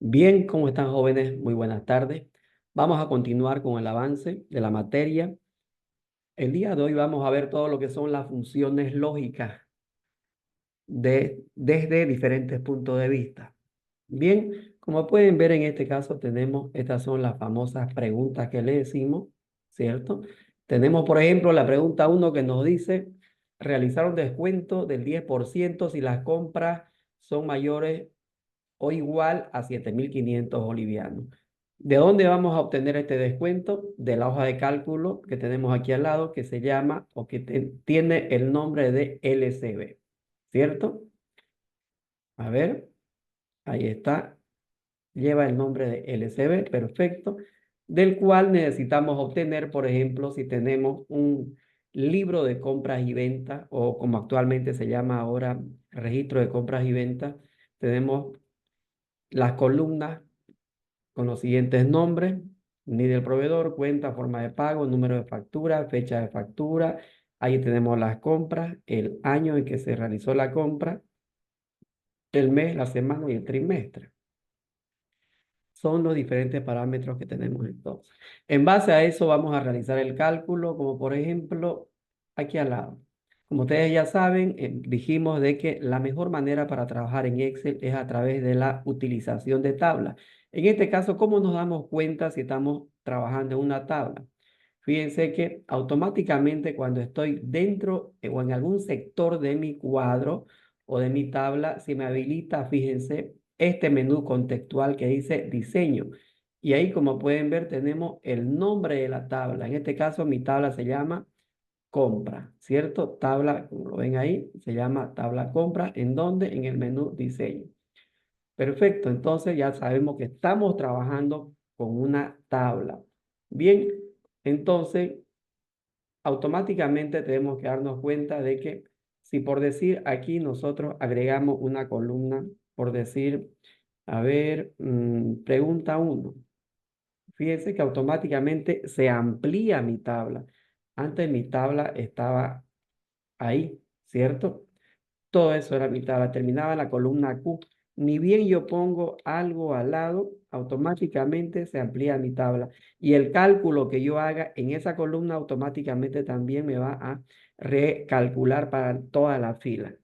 Bien, ¿cómo están jóvenes? Muy buenas tardes. Vamos a continuar con el avance de la materia. El día de hoy vamos a ver todo lo que son las funciones lógicas desde diferentes puntos de vista. Bien, como pueden ver en este caso tenemos, estas son las famosas preguntas que le decimos, ¿cierto? Tenemos, por ejemplo, la pregunta uno que nos dice, realizar un descuento del 10% si las compras son mayores o igual a 7.500 bolivianos. ¿De dónde vamos a obtener este descuento? De la hoja de cálculo que tenemos aquí al lado, que se llama o que tiene el nombre de LCB, ¿cierto? A ver, ahí está, lleva el nombre de LCB, perfecto, del cual necesitamos obtener, por ejemplo, si tenemos un libro de compras y ventas, o como actualmente se llama ahora, registro de compras y ventas, tenemos las columnas con los siguientes nombres: NID del proveedor, cuenta, forma de pago, número de factura, fecha de factura. Ahí tenemos las compras, el año en que se realizó la compra, el mes, la semana y el trimestre. Son los diferentes parámetros que tenemos entonces. En base a eso vamos a realizar el cálculo, como por ejemplo aquí al lado. Como ustedes ya saben, dijimos de que la mejor manera para trabajar en Excel es a través de la utilización de tablas. En este caso, ¿cómo nos damos cuenta si estamos trabajando en una tabla? Fíjense que automáticamente cuando estoy dentro o en algún sector de mi cuadro o de mi tabla, se me habilita, fíjense, este menú contextual que dice diseño. Y ahí, como pueden ver, tenemos el nombre de la tabla. En este caso, mi tabla se llama compra, ¿cierto? Tabla, como lo ven ahí, se llama tabla compra. ¿En dónde? En el menú diseño. Perfecto, entonces ya sabemos que estamos trabajando con una tabla. Bien, entonces automáticamente tenemos que darnos cuenta de que si por decir aquí nosotros agregamos una columna, por decir, a ver, pregunta uno. Fíjense que automáticamente se amplía mi tabla. Antes mi tabla estaba ahí, ¿cierto? Todo eso era mi tabla. Terminaba en la columna Q. Ni bien yo pongo algo al lado, automáticamente se amplía mi tabla. Y el cálculo que yo haga en esa columna automáticamente también me va a recalcular para toda la fila.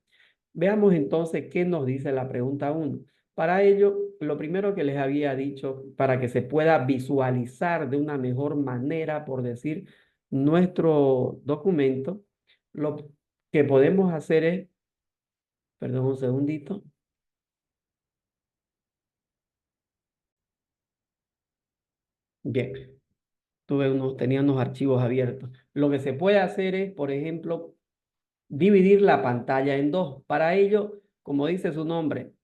Veamos entonces qué nos dice la pregunta uno. Para ello, lo primero que les había dicho, para que se pueda visualizar de una mejor manera, por decir, nuestro documento, lo que podemos hacer es, perdón un segundito, bien, tenía unos archivos abiertos. Lo que se puede hacer es, por ejemplo, dividir la pantalla en dos. Para ello, como dice su nombre,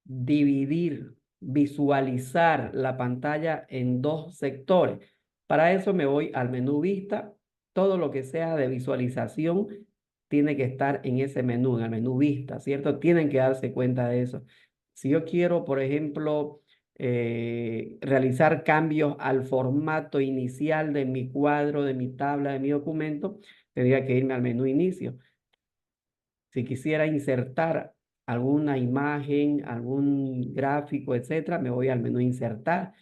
dividir, visualizar la pantalla en dos sectores. Para eso me voy al menú vista. Todo lo que sea de visualización tiene que estar en ese menú, en el menú vista, ¿cierto? Tienen que darse cuenta de eso. Si yo quiero, por ejemplo, realizar cambios al formato inicial de mi cuadro, de mi tabla, de mi documento, tendría que irme al menú inicio. Si quisiera insertar alguna imagen, algún gráfico, etcétera, me voy al menú insertar.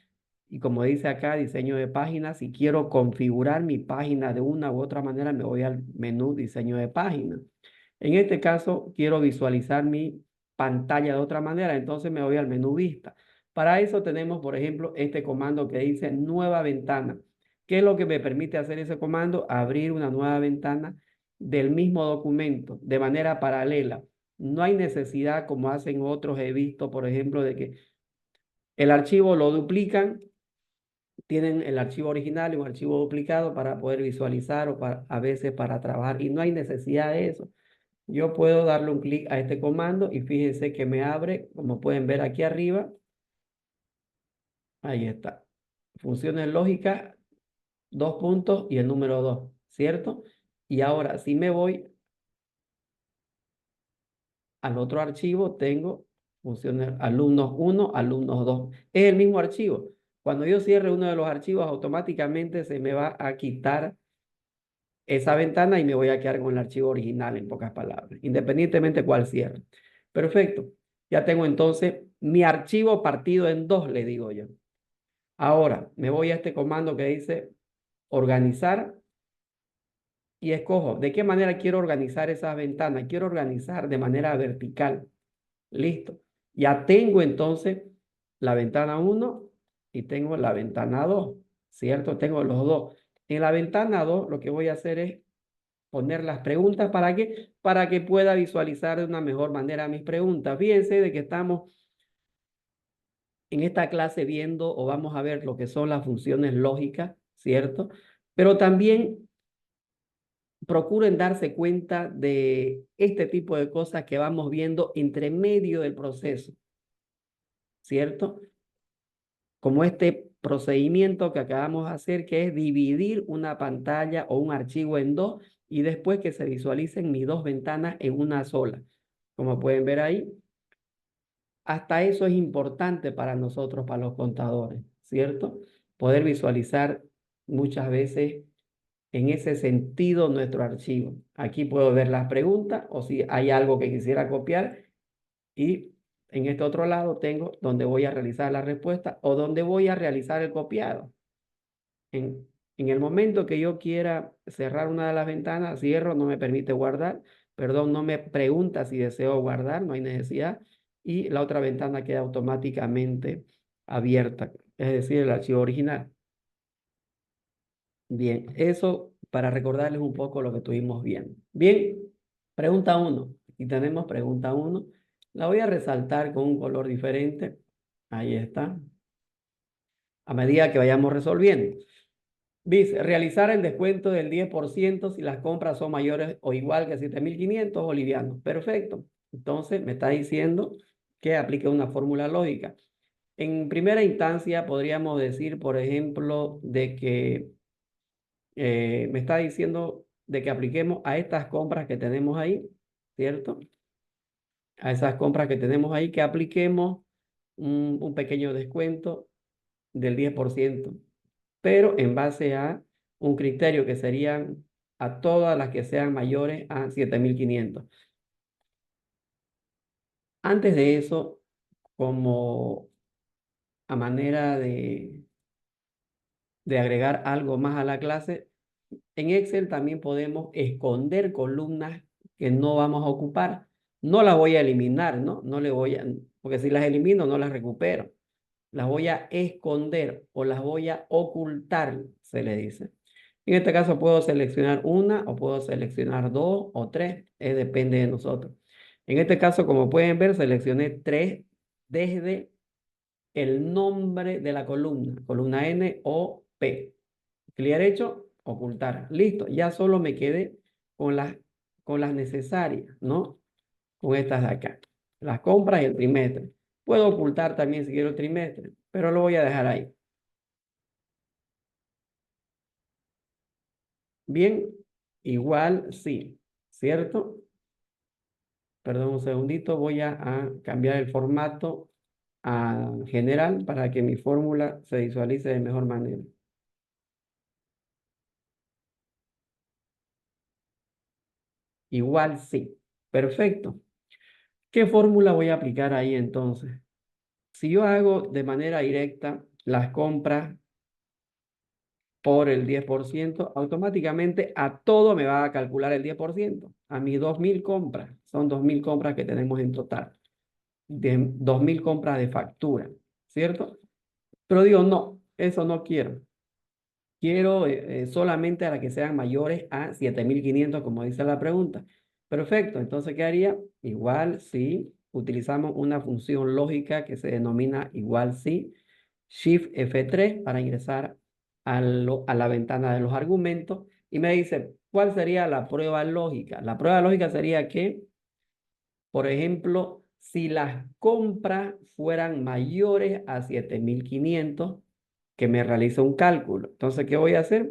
Y como dice acá, diseño de página, si quiero configurar mi página de una u otra manera, me voy al menú diseño de página. En este caso, quiero visualizar mi pantalla de otra manera, entonces me voy al menú vista. Para eso tenemos, por ejemplo, este comando que dice nueva ventana. ¿Qué es lo que me permite hacer ese comando? Abrir una nueva ventana del mismo documento de manera paralela. No hay necesidad, como hacen otros, he visto, por ejemplo, de que el archivo lo duplican, tienen el archivo original y un archivo duplicado para poder visualizar o a veces para trabajar, y no hay necesidad de eso. Yo puedo darle un clic a este comando y fíjense que me abre, como pueden ver aquí arriba, ahí está. Funciones lógicas, dos puntos y el número dos, ¿cierto? Y ahora, si me voy al otro archivo, tengo funciones alumnos uno, alumnos 2. Es el mismo archivo. Cuando yo cierre uno de los archivos, automáticamente se me va a quitar esa ventana y me voy a quedar con el archivo original, en pocas palabras, independientemente cuál cierre. Perfecto. Ya tengo entonces mi archivo partido en dos, le digo yo. Ahora, me voy a este comando que dice organizar y escojo de qué manera quiero organizar esas ventanas. Quiero organizar de manera vertical. Listo. Ya tengo entonces la ventana uno y tengo la ventana 2, ¿cierto? Tengo los dos. En la ventana 2 lo que voy a hacer es poner las preguntas. ¿Para qué? Para que pueda visualizar de una mejor manera mis preguntas. Fíjense de que estamos en esta clase viendo o vamos a ver lo que son las funciones lógicas, ¿cierto? Pero también procuren darse cuenta de este tipo de cosas que vamos viendo entre medio del proceso, ¿cierto? Como este procedimiento que acabamos de hacer, que es dividir una pantalla o un archivo en dos y después que se visualicen mis dos ventanas en una sola. Como pueden ver ahí, hasta eso es importante para nosotros, para los contadores, ¿cierto? Poder visualizar muchas veces en ese sentido nuestro archivo. Aquí puedo ver las preguntas o si hay algo que quisiera copiar y en este otro lado tengo donde voy a realizar la respuesta o donde voy a realizar el copiado. En el momento que yo quiera cerrar una de las ventanas, cierro, no me permite guardar, perdón, no me pregunta si deseo guardar, no hay necesidad, y la otra ventana queda automáticamente abierta, es decir, el archivo original. Bien, eso para recordarles un poco lo que estuvimos viendo. Bien, pregunta uno. Aquí tenemos pregunta uno. La voy a resaltar con un color diferente. Ahí está. A medida que vayamos resolviendo. Dice, realizar el descuento del 10% si las compras son mayores o igual que 7.500 bolivianos. Perfecto. Entonces me está diciendo que aplique una fórmula lógica. En primera instancia podríamos decir, por ejemplo, de que me está diciendo de que apliquemos a estas compras que tenemos ahí, ¿cierto? A esas compras que tenemos ahí, que apliquemos un pequeño descuento del 10%, pero en base a un criterio que serían a todas las que sean mayores a 7.500. Antes de eso, como a manera de agregar algo más a la clase, en Excel también podemos esconder columnas que no vamos a ocupar. No las voy a eliminar, ¿no? No le voy a, porque si las elimino no las recupero. Las voy a esconder o las voy a ocultar, se le dice. En este caso puedo seleccionar una o puedo seleccionar dos o tres, depende de nosotros. En este caso, como pueden ver, seleccioné tres desde el nombre de la columna, columna N o P. Clic derecho, ocultar. Listo, ya solo me quedé con con las necesarias, ¿no? Con estas de acá. Las compras y el trimestre. Puedo ocultar también si quiero el trimestre, pero lo voy a dejar ahí. Bien, igual sí, ¿cierto? Perdón un segundito, voy a cambiar el formato a general para que mi fórmula se visualice de mejor manera. Igual sí. Perfecto. ¿Qué fórmula voy a aplicar ahí entonces? Si yo hago de manera directa las compras por el 10%, automáticamente a todo me va a calcular el 10%. A mis 2.000 compras, son 2.000 compras que tenemos en total, de 2.000 compras de factura, ¿cierto? Pero digo, no, eso no quiero. Quiero solamente a las que sean mayores a 7.500, como dice la pregunta. Perfecto, entonces, ¿qué haría? Igual si utilizamos una función lógica que se denomina igual si, Shift F3 para ingresar a la ventana de los argumentos y me dice, ¿cuál sería la prueba lógica? La prueba lógica sería que, por ejemplo, si las compras fueran mayores a 7.500, que me realice un cálculo. Entonces, ¿qué voy a hacer?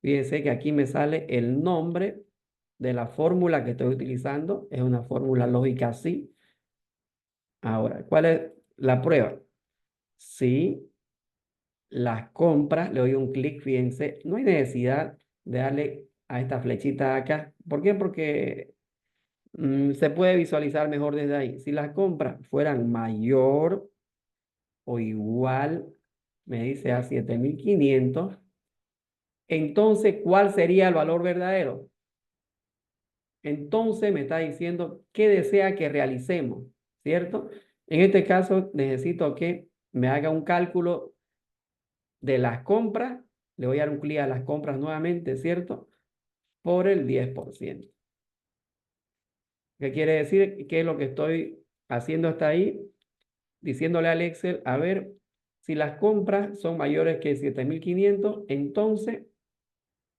Fíjense que aquí me sale el nombre de la fórmula que estoy utilizando. Es una fórmula lógica así. Ahora, ¿cuál es la prueba? Si las compras, le doy un clic, fíjense, no hay necesidad de darle a esta flechita acá. ¿Por qué? Porque Se puede visualizar mejor desde ahí. Si las compras fueran mayor o igual, me dice a 7.500, entonces, ¿cuál sería el valor verdadero? Entonces me está diciendo qué desea que realicemos, ¿cierto? En este caso necesito que me haga un cálculo de las compras. Le voy a dar un clic a las compras nuevamente, ¿cierto? Por el 10%. ¿Qué quiere decir? ¿Qué es lo que estoy haciendo hasta ahí? Diciéndole al Excel, a ver, si las compras son mayores que 7.500, entonces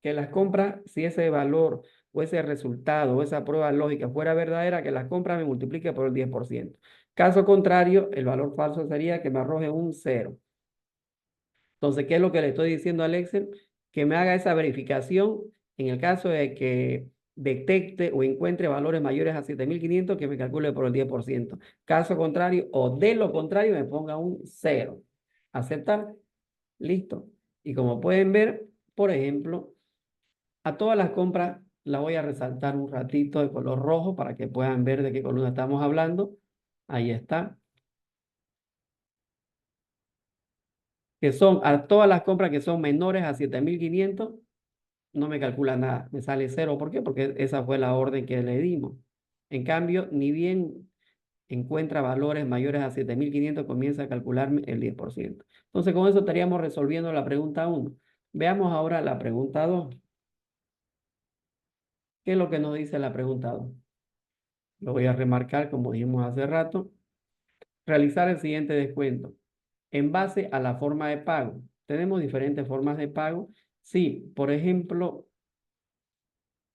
que las compras, si ese valor o ese resultado o esa prueba lógica fuera verdadera, que las compras me multiplique por el 10%. Caso contrario, el valor falso sería que me arroje un cero. Entonces, ¿qué es lo que le estoy diciendo al Excel? Que me haga esa verificación en el caso de que detecte o encuentre valores mayores a 7.500, que me calcule por el 10%. Caso contrario, o de lo contrario, me ponga un cero. Aceptar. Listo. Y como pueden ver, por ejemplo, a todas las compras las voy a resaltar un ratito de color rojo para que puedan ver de qué columna estamos hablando. Ahí está. Que son a todas las compras que son menores a 7.500, no me calcula nada, me sale cero. ¿Por qué? Porque esa fue la orden que le dimos. En cambio, ni bien encuentra valores mayores a 7.500, comienza a calcularme el 10%. Entonces, con eso estaríamos resolviendo la pregunta uno. Veamos ahora la pregunta 2. ¿Qué es lo que nos dice la pregunta 2? Lo voy a remarcar como dijimos hace rato. Realizar el siguiente descuento en base a la forma de pago. Tenemos diferentes formas de pago. Sí, por ejemplo,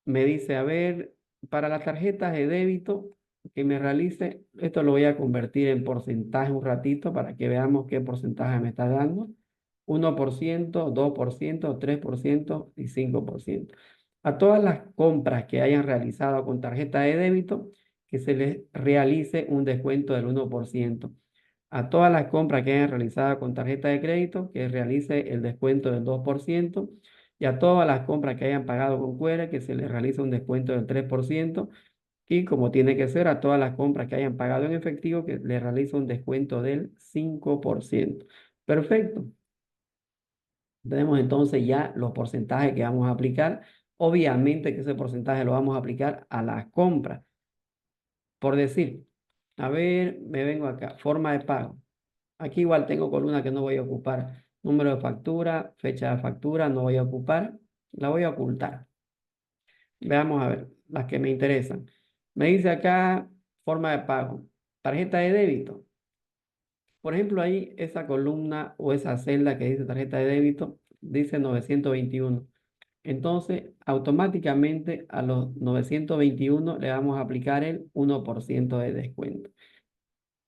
me dice, a ver, para las tarjetas de débito que me realice, esto lo voy a convertir en porcentaje un ratito para que veamos qué porcentaje me está dando. 1%, 2%, 3% y 5%. A todas las compras que hayan realizado con tarjeta de débito, que se les realice un descuento del 1%. A todas las compras que hayan realizado con tarjeta de crédito, que realice el descuento del 2%. Y a todas las compras que hayan pagado con QR, que se les realice un descuento del 3%. Y como tiene que ser, a todas las compras que hayan pagado en efectivo, que les realice un descuento del 5%. Perfecto. Tenemos entonces ya los porcentajes que vamos a aplicar. Obviamente que ese porcentaje lo vamos a aplicar a las compras. Por decir, a ver, me vengo acá, forma de pago. Aquí igual tengo columna que no voy a ocupar. Número de factura, fecha de factura, no voy a ocupar. La voy a ocultar. Veamos a ver, las que me interesan. Me dice acá forma de pago. Tarjeta de débito. Por ejemplo, ahí esa columna o esa celda que dice tarjeta de débito dice 921. Entonces, automáticamente a los 921 le vamos a aplicar el 1% de descuento.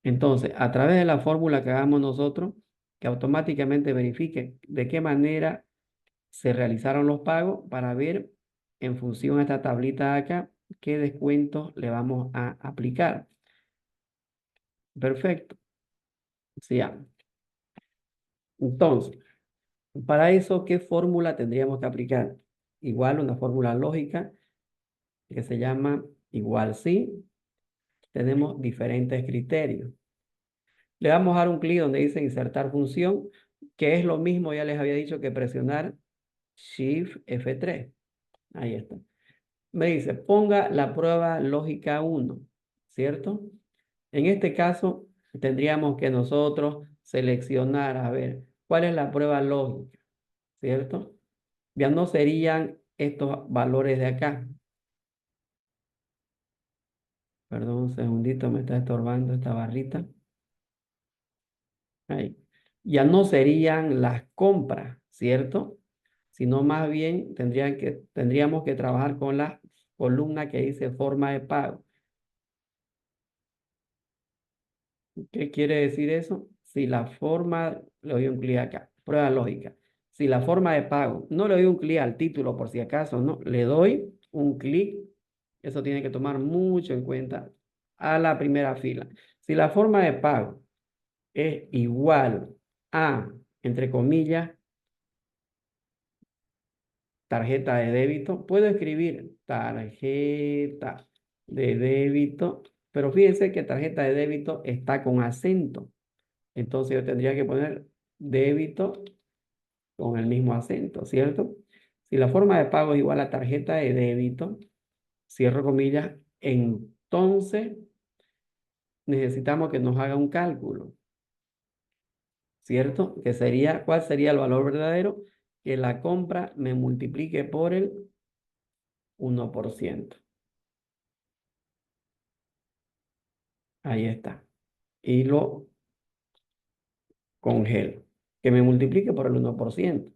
Entonces, a través de la fórmula que hagamos nosotros, que automáticamente verifique de qué manera se realizaron los pagos para ver en función a esta tablita de acá qué descuentos le vamos a aplicar. Perfecto. Sí, ya. Entonces, para eso, ¿qué fórmula tendríamos que aplicar? Igual una fórmula lógica que se llama igual sí. Tenemos diferentes criterios. Le vamos a dar un clic donde dice insertar función, que es lo mismo, ya les había dicho, que presionar Shift F3. Ahí está. Me dice, ponga la prueba lógica 1, ¿cierto? En este caso, tendríamos que nosotros seleccionar, a ver, ¿cuál es la prueba lógica? ¿Cierto? Ya no serían estos valores de acá. Perdón, un segundito, me está estorbando esta barrita. Ahí. Ya no serían las compras, ¿cierto? Sino más bien tendríamos que trabajar con la columna que dice forma de pago. ¿Qué quiere decir eso? Si la forma, le doy un clic acá, prueba lógica. Si la forma de pago, no le doy un clic al título por si acaso, no, le doy un clic, eso tiene que tomar mucho en cuenta a la primera fila. Si la forma de pago es igual a, entre comillas, tarjeta de débito, puedo escribir tarjeta de débito, pero fíjense que tarjeta de débito está con acento. Entonces yo tendría que poner débito con el mismo acento, ¿cierto? Si la forma de pago es igual a tarjeta de débito, cierro comillas, entonces necesitamos que nos haga un cálculo, ¿cierto? Que sería, ¿cuál sería el valor verdadero? Que la compra me multiplique por el 1%. Ahí está. Y lo congelo. Que me multiplique por el 1%.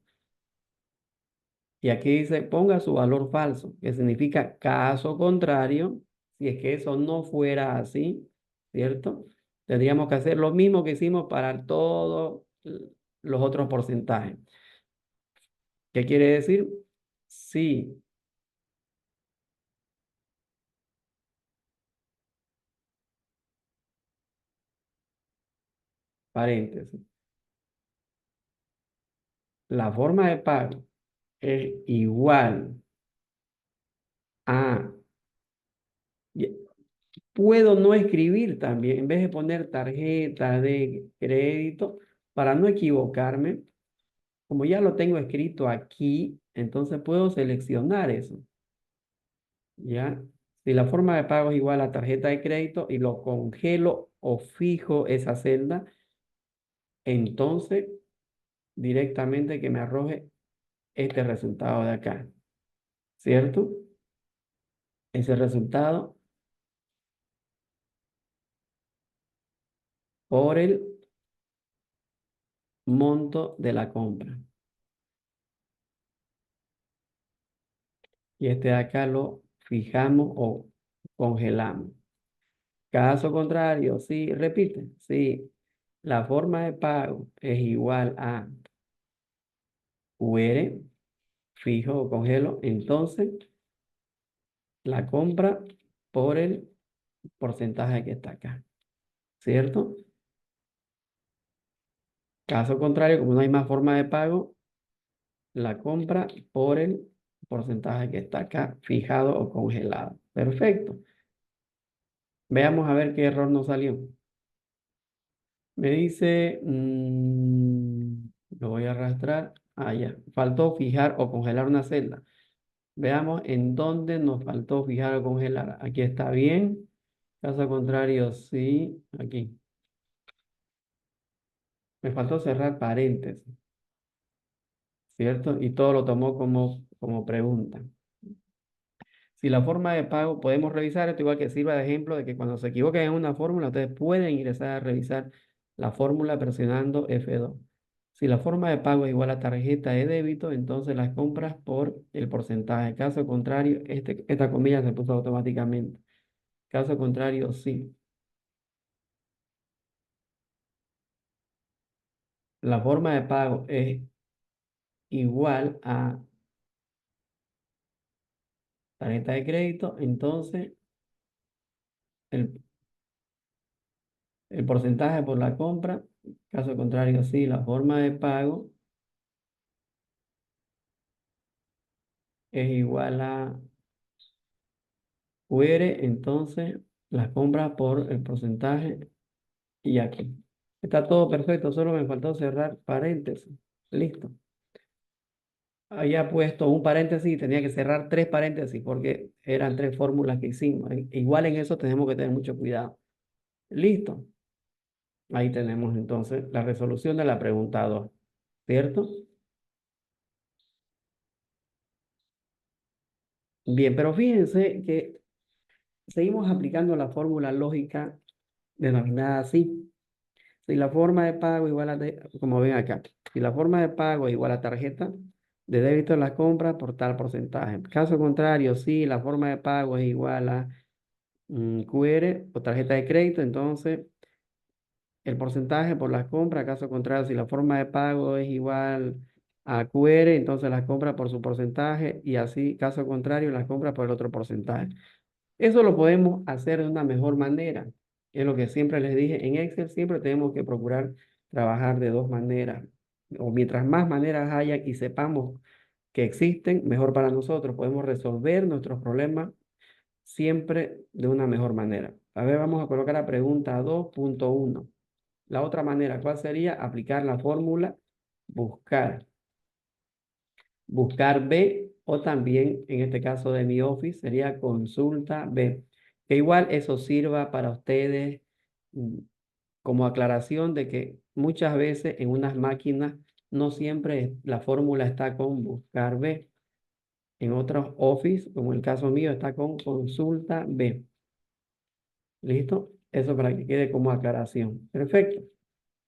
Y aquí dice, ponga su valor falso, que significa caso contrario, si es que eso no fuera así, ¿cierto? Tendríamos que hacer lo mismo que hicimos para todos los otros porcentajes. ¿Qué quiere decir? Si, paréntesis, la forma de pago es igual a, y- puedo no escribir también, en vez de poner tarjeta de crédito, para no equivocarme, como ya lo tengo escrito aquí, entonces puedo seleccionar eso, ¿ya? Si la forma de pago es igual a tarjeta de crédito y lo congelo o fijo esa celda, entonces directamente que me arroje este resultado de acá, ¿cierto? Ese resultado por el monto de la compra. Y este de acá lo fijamos o congelamos. Caso contrario, si repite, si la forma de pago es igual a QR, fijo o congelo, entonces la compra por el porcentaje que está acá, ¿cierto? Caso contrario, como no hay más forma de pago, la compra por el porcentaje que está acá, fijado o congelado. Perfecto. Veamos a ver qué error nos salió. Me dice, lo voy a arrastrar. Ah, ya. Faltó fijar o congelar una celda. Veamos en dónde nos faltó fijar o congelar. Aquí está bien. Caso contrario, sí. Aquí. Me faltó cerrar paréntesis, ¿cierto? Y todo lo tomó como pregunta. Si la forma de pago, podemos revisar esto igual que sirva de ejemplo de que cuando se equivoquen en una fórmula, ustedes pueden ingresar a revisar la fórmula presionando F2. Si la forma de pago es igual a tarjeta de débito, entonces las compras por el porcentaje. Caso contrario, esta comilla se puso automáticamente. Caso contrario, sí. La forma de pago es igual a tarjeta de crédito, entonces el, el porcentaje por la compra. Caso contrario, sí. La forma de pago es igual a QR, entonces las compras por el porcentaje y aquí. Está todo perfecto, solo me faltó cerrar paréntesis. Listo. Había puesto un paréntesis y tenía que cerrar tres paréntesis porque eran tres fórmulas que hicimos. Igual en eso tenemos que tener mucho cuidado. Listo. Ahí tenemos entonces la resolución de la pregunta 2, ¿cierto? Bien, pero fíjense que seguimos aplicando la fórmula lógica denominada así. Si la forma de pago igual a, como ven acá, si la forma de pago es igual a tarjeta de débito en la compra por tal porcentaje. Caso contrario, si la forma de pago es igual a QR o tarjeta de crédito, entonces el porcentaje por las compras. Caso contrario, si la forma de pago es igual a QR, entonces las compras por su porcentaje y así, caso contrario, las compras por el otro porcentaje. Eso lo podemos hacer de una mejor manera. Es lo que siempre les dije. En Excel siempre tenemos que procurar trabajar de dos maneras. O mientras más maneras haya y sepamos que existen, mejor para nosotros. Podemos resolver nuestros problemas siempre de una mejor manera. A ver, vamos a colocar la pregunta 2.1. La otra manera, ¿cuál sería? Aplicar la fórmula buscar. Buscar B o también, en este caso de mi Office, sería consulta B. Que igual eso sirva para ustedes como aclaración de que muchas veces en unas máquinas no siempre la fórmula está con buscar B. En otros Office, como el caso mío, está con consulta B. ¿Listo? Eso para que quede como aclaración. Perfecto.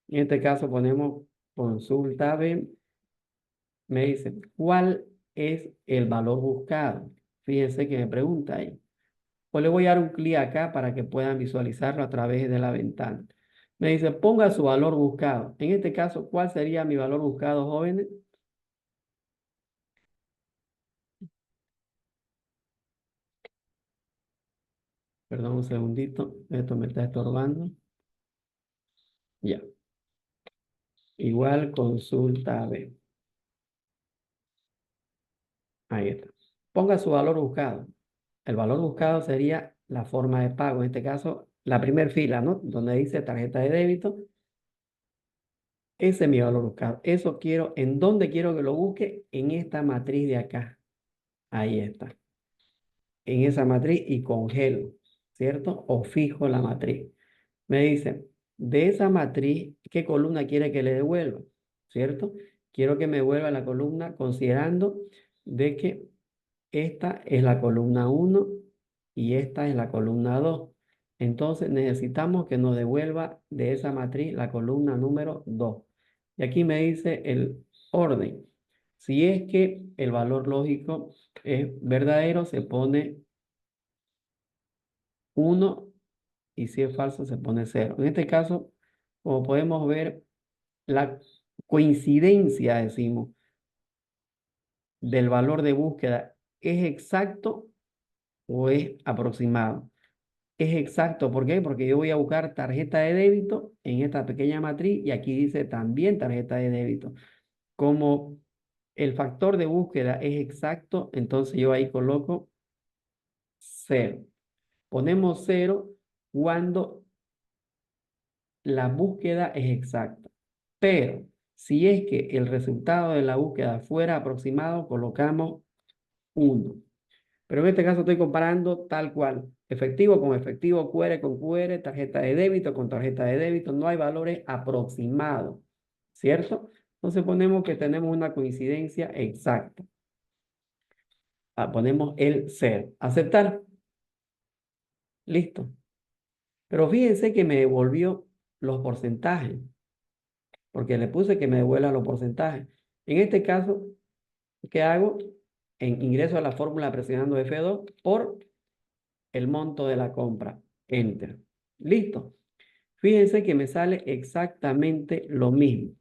En este caso ponemos consulta B. Me dice, ¿cuál es el valor buscado? Fíjense que me pregunta ahí. Pues le voy a dar un clic acá para que puedan visualizarlo a través de la ventana. Me dice, ponga su valor buscado. En este caso, ¿cuál sería mi valor buscado, jóvenes? Perdón un segundito, esto me está estorbando. Ya, igual consulta B. Ahí está. Ponga su valor buscado. El valor buscado sería la forma de pago. En este caso, la primera fila, ¿no? Donde dice tarjeta de débito. Ese es mi valor buscado. Eso quiero. ¿En dónde quiero que lo busque? En esta matriz de acá. Ahí está. En esa matriz y congelo, ¿cierto? O fijo la matriz. Me dice, de esa matriz, ¿qué columna quiere que le devuelva? ¿Cierto? Quiero que me devuelva la columna considerando de que esta es la columna 1 y esta es la columna 2. Entonces necesitamos que nos devuelva de esa matriz la columna número 2. Y aquí me dice el orden. Si es que el valor lógico es verdadero, se pone 1 y si es falso, se pone 0. En este caso, como podemos ver, la coincidencia, decimos, del valor de búsqueda es exacto o es aproximado. Es exacto, ¿por qué? Porque yo voy a buscar tarjeta de débito en esta pequeña matriz y aquí dice también tarjeta de débito. Como el factor de búsqueda es exacto, entonces yo ahí coloco 0. Ponemos 0 cuando la búsqueda es exacta. Pero si es que el resultado de la búsqueda fuera aproximado, colocamos 1. Pero en este caso estoy comparando tal cual, efectivo con efectivo, QR con QR, tarjeta de débito con tarjeta de débito, no hay valores aproximados, ¿cierto? Entonces ponemos que tenemos una coincidencia exacta. Ponemos el 0. Aceptar. Listo. Pero fíjense que me devolvió los porcentajes, porque le puse que me devuelva los porcentajes. En este caso, ¿qué hago? Ingreso a la fórmula presionando F2 por el monto de la compra. Enter. Listo. Fíjense que me sale exactamente lo mismo.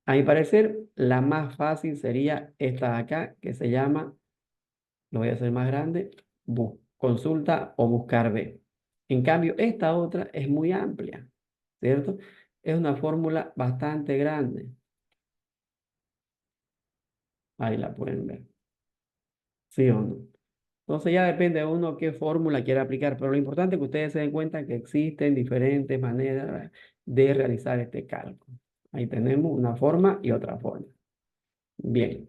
A mi parecer, la más fácil sería esta de acá, que se llama, lo voy a hacer más grande, consulta o buscar B. En cambio, esta otra es muy amplia, ¿cierto? Es una fórmula bastante grande. Ahí la pueden ver. ¿Sí o no? Entonces ya depende de uno qué fórmula quiera aplicar, pero lo importante es que ustedes se den cuenta que existen diferentes maneras de realizar este cálculo. Ahí tenemos una forma y otra forma. Bien,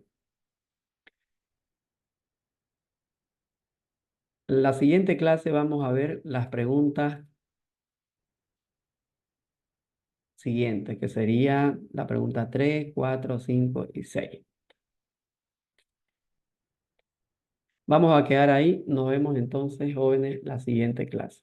la siguiente clase vamos a ver las preguntas siguientes, que sería la pregunta 3, 4, 5 y 6. Vamos a quedar ahí, nos vemos entonces, jóvenes, la siguiente clase.